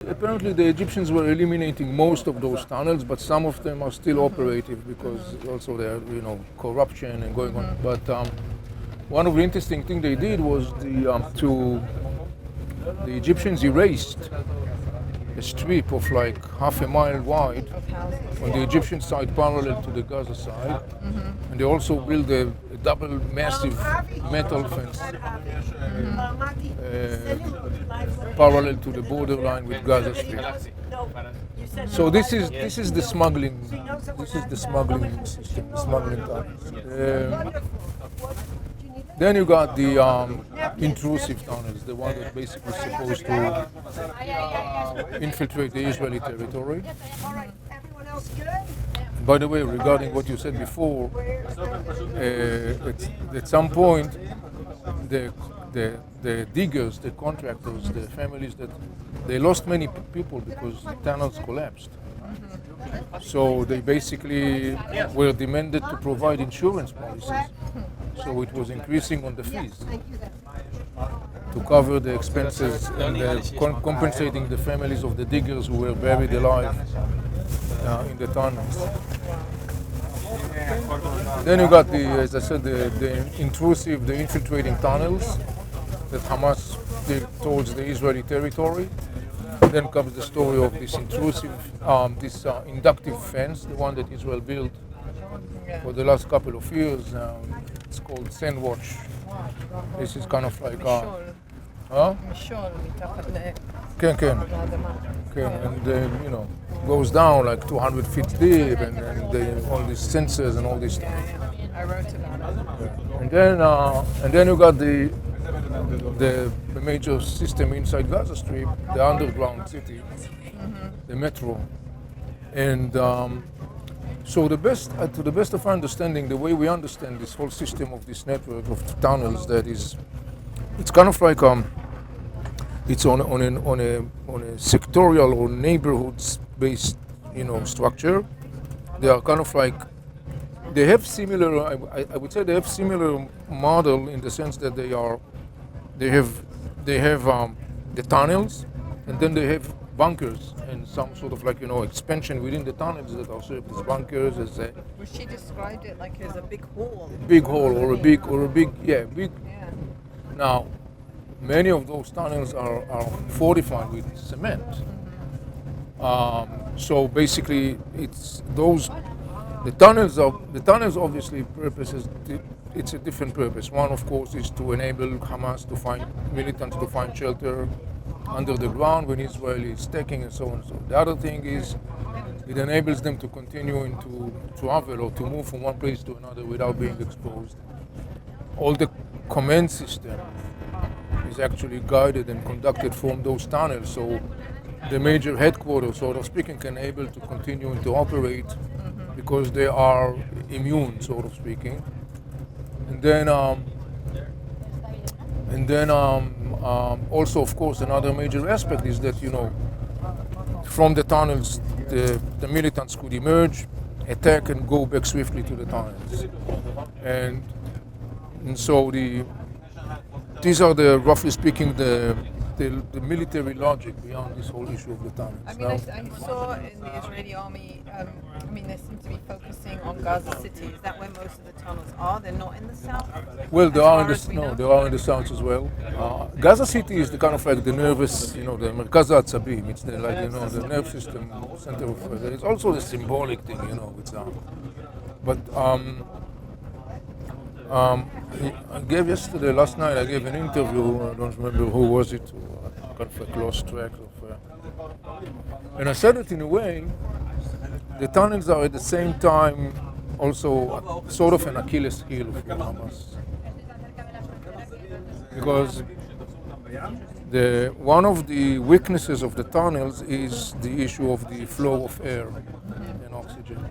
Apparently the Egyptians were eliminating most of those tunnels, but some of them are still operative because also there are, corruption and going on. But one of the interesting things they did was the Egyptians erased a strip of like half a mile wide on the Egyptian side parallel to the Gaza side, and they also built a double massive metal fence parallel to the borderline with Gaza Strip. So this is the smuggling system, the smuggling tunnels. Then you got the intrusive tunnels, the one that basically supposed to infiltrate the Israeli territory. By the way, regarding what you said before, at some point, the diggers, the contractors, the families they lost many people because the tunnels collapsed. So they basically were demanded to provide insurance policies. So it was increasing on the fees to cover the expenses and compensating the families of the diggers who were buried alive in the tunnels. Then you got as I said, the intrusive, the infiltrating tunnels that Hamas did towards the Israeli territory. Then comes the story of this intrusive, inductive fence, the one that Israel built for the last couple of years. It's called Sandwatch. This is kind of like and goes down like 200 feet deep, and all these sensors and all this stuff. I wrote about it. And then you got the major system inside Gaza Strip, the underground city, the metro, and so to the best of our understanding, the way we understand this whole system of this network of tunnels, it's kind of like it's on a sectorial or neighborhoods-based structure. They are kind of like they have similar. I would say they have similar model in the sense that they have the tunnels, and then they have bunkers and some sort of like expansion within the tunnels that are served as bunkers. Well, she described it like as a big hall. Big hall or a big. Yeah. Now, many of those tunnels are fortified with cement. So basically, it's those. The tunnels obviously purposes. It's a different purpose. One, of course, is to enable Hamas militants to find shelter under the ground when Israel is taking and so on. So the other thing is it enables them to continue to travel or to move from one place to another without being exposed. All the command system is actually guided and conducted from those tunnels. So the major headquarters, sort of speaking, can able to continue to operate because they are immune, sort of speaking. And then also, of course, another major aspect is that from the tunnels, the militants could emerge, attack, and go back swiftly to the tunnels. And so these are roughly speaking, the military logic beyond this whole issue of the tunnels. I mean, I saw in the Israeli army, they seem to be focusing on Gaza City. Is that where most of the tunnels are? They're not in the south? Well, they are in the south as well. Gaza City is the kind of like the nervous, the Merkaz Atzabim. It's the the nerve system center of. It's also the symbolic thing, It's but I gave last night, I gave an interview. I don't remember who was it. Kind of like lost track of. And I said it in a way. The tunnels are at the same time also sort of an Achilles heel for Hamas, because one of the weaknesses of the tunnels is the issue of the flow of air and oxygen.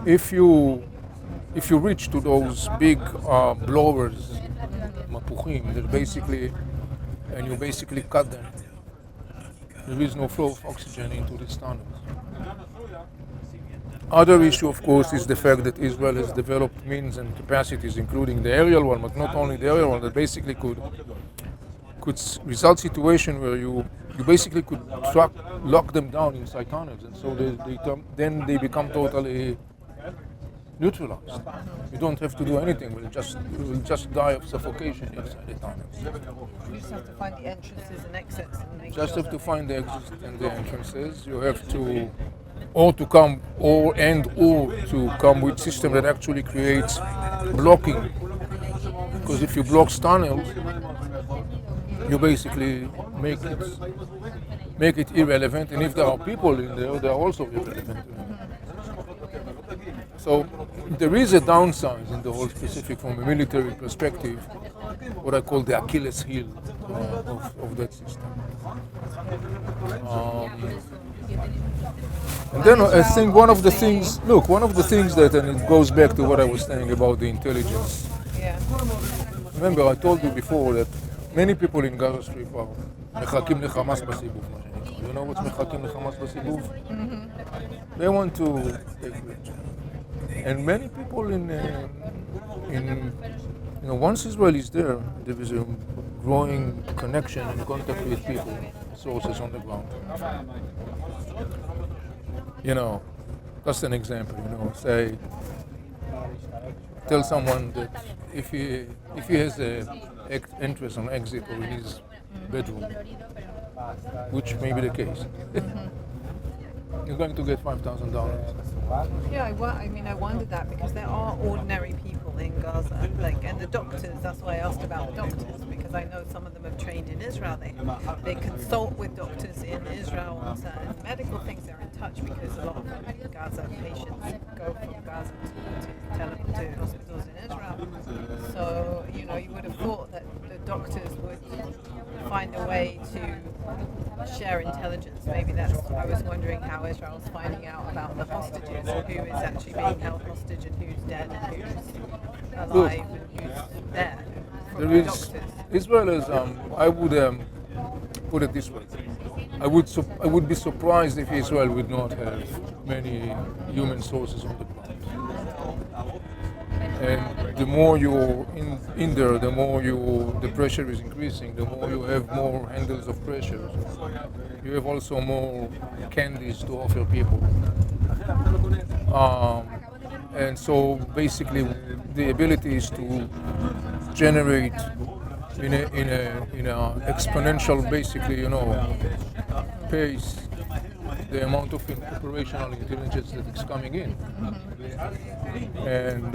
If you reach to those big blowers, mapuchim, and you basically cut them, there is no flow of oxygen into these tunnels. Other issue, of course, is the fact that Israel has developed means and capacities, including the aerial one, but not only the aerial one, that basically could result situation where you basically could lock them down inside tunnels, and so then they become totally neutralized. You don't have to do anything. You will just die of suffocation inside the tunnels. You just have to find the entrances and exits. And make Just sure have to that find the exits and the entrances. You have to, or to come with system that actually creates blocking. Because if you block tunnels, you basically make it irrelevant, and if there are people in there, they are also irrelevant. So there is a downside in the whole specific from a military perspective, what I call the Achilles heel of that system. And then I think one of the things that, and it goes back to what I was saying about the intelligence. Yeah. Remember, I told you before that many people in Gaza Strip are מחכים לחמאס בסיבוב, מה שנקרא. You know what's מחכים לחמאס בסיבוב? They want to take rich. And many people once Israel is there is a growing connection and contact with people, sources on the ground. Just an example, say, tell someone that if he has an interest on exit or in his bedroom, which may be the case, you're going to get $5,000. Yeah, I wondered that because there are ordinary people in Gaza, and the doctors. That's why I asked about the doctors, because I know some of them have trained in Israel. They consult with doctors in Israel on certain medical things. They're in touch because a lot of Gaza patients go from Gaza to hospitals in Israel. So you would have thought that the doctors would find a way to share intelligence. Maybe I was wondering how Israel's finding out about the hostages, who is actually being held hostage and who's dead and who's alive and who's there. From the doctors. Israel is, I would put it this way. I would be surprised if Israel would not have many human sources on the ground. And the more you're in there, the more the pressure is increasing, the more you have more handles of pressure. You have also more candies to offer people. And so basically the ability is to generate in a exponential pace the amount of operational intelligence that is coming in, and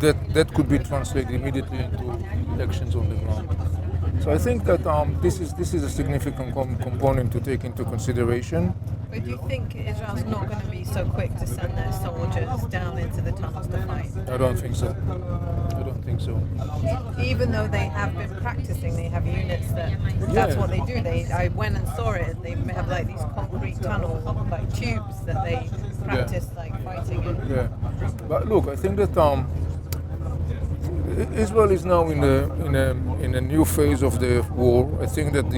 that could be translated immediately into actions on the ground. So I think that this is a significant component to take into consideration. But do you think Israel's not going to be so quick to send their soldiers down into the tunnels to fight? I don't think so. Even though they have been practicing, they have units that's what they do. I went and saw it. They have these concrete tunnels, tubes that they practice fighting in. Yeah, but look, I think that Israel is now in a new phase of the war. I think that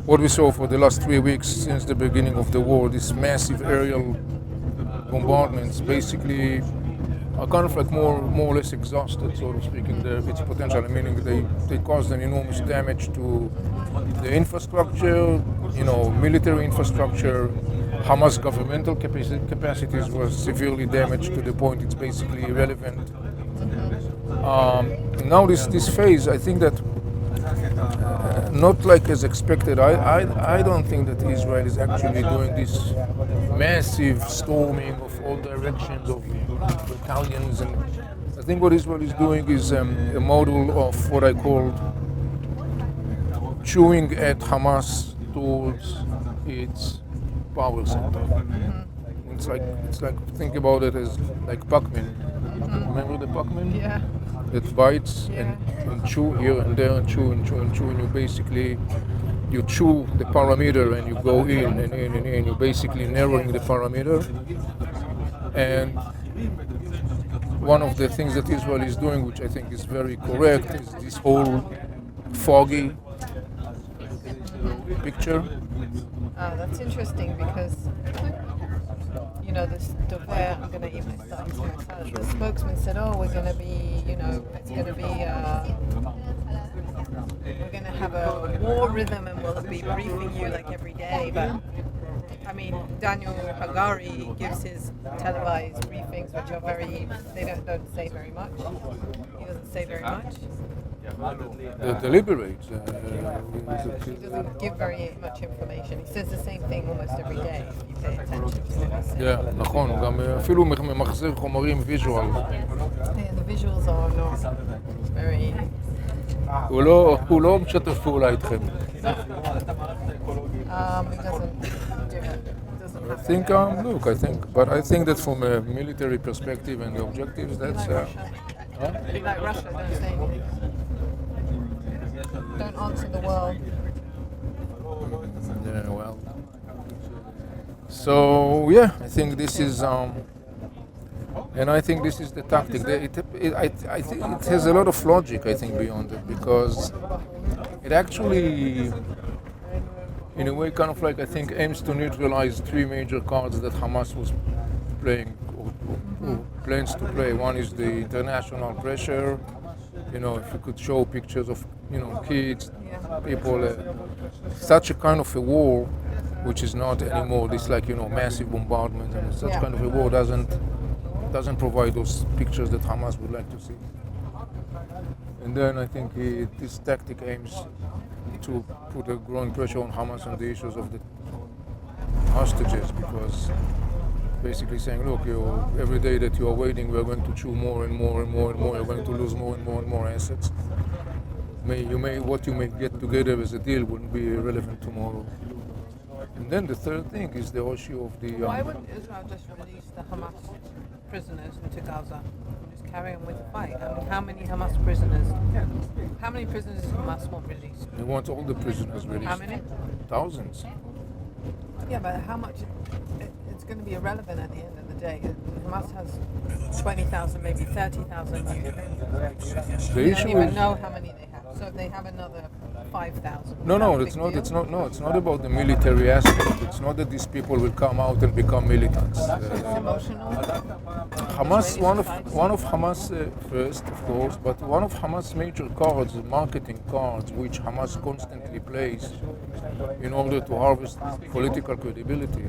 what we saw for the last 3 weeks since the beginning of the war, these massive aerial bombardments, basically are kind of more or less exhausted, so to speak, in its potential. Meaning they caused an enormous damage to the infrastructure, military infrastructure. Hamas governmental capacities were severely damaged to the point it's basically irrelevant. Now this phase, I think that not as expected. I don't think that Israel is actually doing this massive storming of all directions of battalions, and I think what Israel is doing is a model of what I call chewing at Hamas towards its power center. It's like think about it as like Pac-Man. Remember the Pac-Man? Yeah. That bites and chew here and there and chew and chew and chew, and you chew the parameter and you go in and in and in. You're basically narrowing the parameter. And one of the things that Israel is doing, which I think is very correct, is this whole foggy picture. That's interesting because I'm going to even start using my silence. The spokesman said, we're going to be, it's going to be we're going to have a war rhythm and we'll be briefing you like every day. But I mean, Daniel Hagari gives his televised briefings, which are they don't say very much. He doesn't say very much. Deliberate. He doesn't give very much information. He says the same thing almost every day if you pay attention to what he's saying. נכון, גם אפילו ממחזר חומרים ויז'ואל. The visuals are not very... הוא לא משתף פעולה איתכם. He doesn't do it. But I think that from a military perspective and the objectives, that's... Be like Russia, don't say anything. Don't answer the world. Yeah, well. So, yeah, I think this is... and I think this is the tactic. I think it has a lot of logic, I think, beyond it, because it actually, in a way, kind of like, I think, aims to neutralize three major cards that Hamas was playing, or plans to play. One is the international pressure, if you could show pictures of, kids, people, such a kind of a war, which is not anymore this massive bombardment, and such kind of a war doesn't provide those pictures that Hamas would like to see. And then I think this tactic aims to put a growing pressure on Hamas on the issues of the hostages, because basically saying, look, every day that you are waiting, we are going to chew more and more and more and more, you're going to lose more and more and more assets. What you may get together as a deal wouldn't be relevant tomorrow. And then the third thing is the issue of the... Why wouldn't Israel just release the Hamas prisoners into Gaza and just carry on with the fight? I mean, how many prisoners does Hamas want released? They want all the prisoners released. How many? Thousands. Yeah, but how much? It's going to be irrelevant at the end of the day. Hamas has 20,000, maybe 30,000 new. They don't even know how many they have. So if they have another 5,000. No, it's not about the military aspect. It's not that these people will come out and become militants. It's emotional. Hamas, one of Hamas first, of course, but one of Hamas' major cards, marketing cards, which Hamas constantly plays in order to harvest political credibility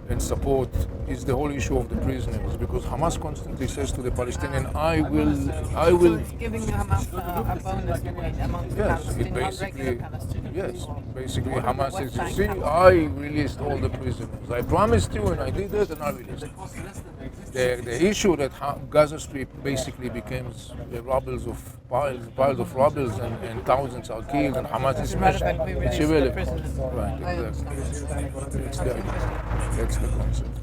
and support, is the whole issue of the prisoners, because Hamas constantly says to the Palestinian, I will. So it's giving Hamas a bonus amongst the Palestinians, not regular Palestinians. Yes, basically Hamas says, you see, I released all the prisoners. I promised you and I did it and I released it. The issue that Gaza Strip basically becomes piles of rubble and thousands are killed and Hamas is smashed. It's irrelevant. Right, exactly. That's the concept.